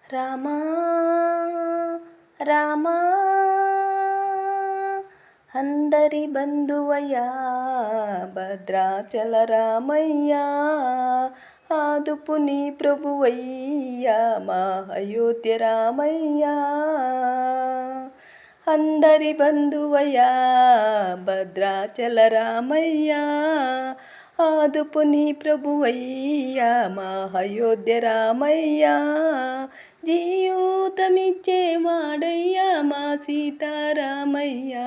రామా రామా అందరి బంధువయ్యా భద్రాచల రామయ్యా, ఆదుపు నీ ప్రభువయ్యా మా అయోధ్య రామయ్యా. అందరి బంధువయ్యా భద్రాచల రామయ్యా, ఆదుపు నీ ప్రభువయ్యా మా అయోధ్య రామయ్యా. జీయూతమిచ్చే వాడయ్యా మా సీతారామయ్యా,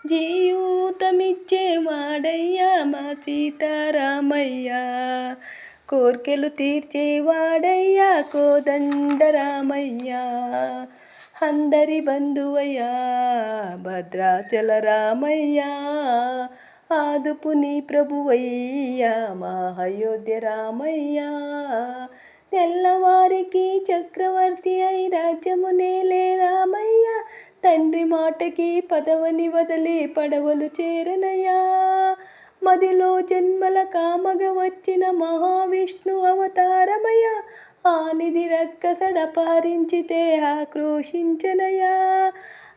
జీయూతమిచ్చే వాడయ్యా మా సీతారామయ్యా. కోర్కెలు తీర్చేవాడయ్యా కోదండ రామయ్యా, అందరి బంధువయ్యా భద్రాచల రామయ్యా, ఆదుపు నీ ప్రభువయ్యా మా అయోధ్య రామయ్యా. తెల్లవారికి చక్రవర్తి అయి రాజ్యము నేలే రామయ్య, తండ్రి మాటకి పదవని వదిలి పడవలు చేరనయ్యా. మదిలో జన్మల కామగ వచ్చిన మహావిష్ణు అవతారమయ్య, ఆ నిధి రక్కసడపహరించితే ఆక్రోశించనయ్యా.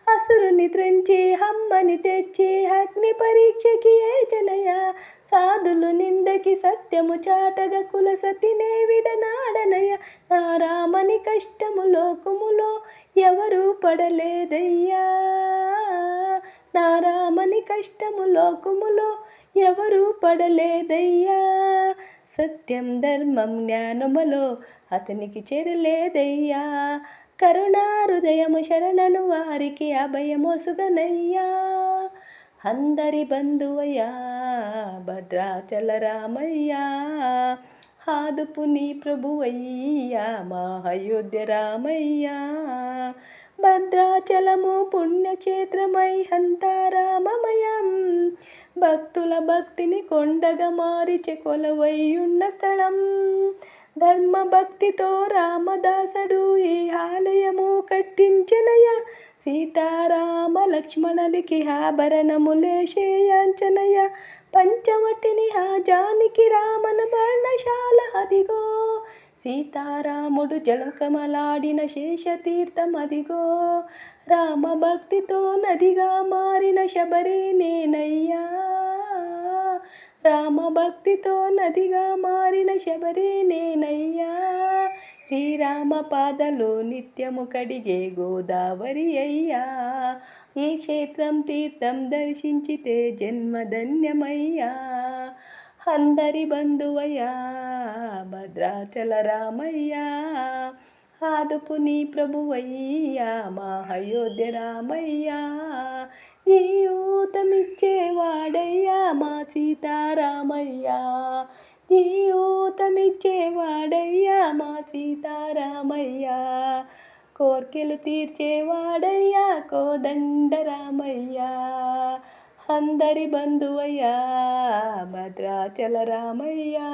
అసురుని త్రుంచి హమ్మని తెచ్చి అగ్ని పరీక్షకి ఏచనయ్య, సాధులు నిందకి సత్యము చాటగ కులసతినే విడనాడనయ్య. నా రామని కష్టము లోకములో ఎవరు పడలేదయ్యా, నా రామని కష్టము లోకములో ఎవరు పడలేదయ్యా. సత్యం ధర్మం జ్ఞానములో అతనికి చెరలేదయ్యా, కరుణా హృదయము శరణను వారికి అభయమొసుగనయ్యా. అందరి బంధువయ్యా భద్రాచల రామయ్యా, ఆదుపు నీ ప్రభువయ్యా మా అయోధ్య రామయ్యా. భద్రాచలము పుణ్యక్షేత్రమై హంతారామమయం, భక్తుల భక్తిని కొండగా మారిచె కొలవైయున్న స్థలం. ధర్మ భక్తితో రామదాసుడు ఈ ఆలయము కట్టించనయ్య, సీతారామ లక్ష్మణులకి ఆభరణములేసేయాంచనయ్య. పంచవటిని ఆ జానకి రామన పర్ణశాల అదిగో, సీతారాముడు జలకమలాడిన శేషతీర్థం అదిగో. రామ భక్తితో నదిగా మారిన శబరి నేనయ్యా, రామ భక్తితో నదిగా మారిన శబరి నేనయ్యా. శ్రీరామ పాదలో నిత్యము కడిగే గోదావరి అయ్యా, ఈ క్షేత్రం తీర్థం దర్శించితే జన్మధన్యమయ్యా. అందరి బంధువయ్యా భద్రాచల రామయ్యా, ఆదుపు నీ ప్రభువయ్యా మా అయోధ్య రామయ్యా. జీయూతమిచ్చేవాడయ్యా మా సీతారామయ్యా, జీయూతమిచ్చేవాడయ్యా మా సీతారామయ్యా. కోర్కెలు తీర్చేవాడయ్యా కోదండ రామయ్యా, అందరి బంధువయ్యా భద్రాచల రామయ్యా,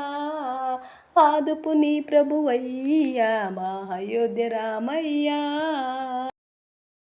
ఆదుపు నీ ప్రభువయ్యా మా అయోధ్య రామయ్యా.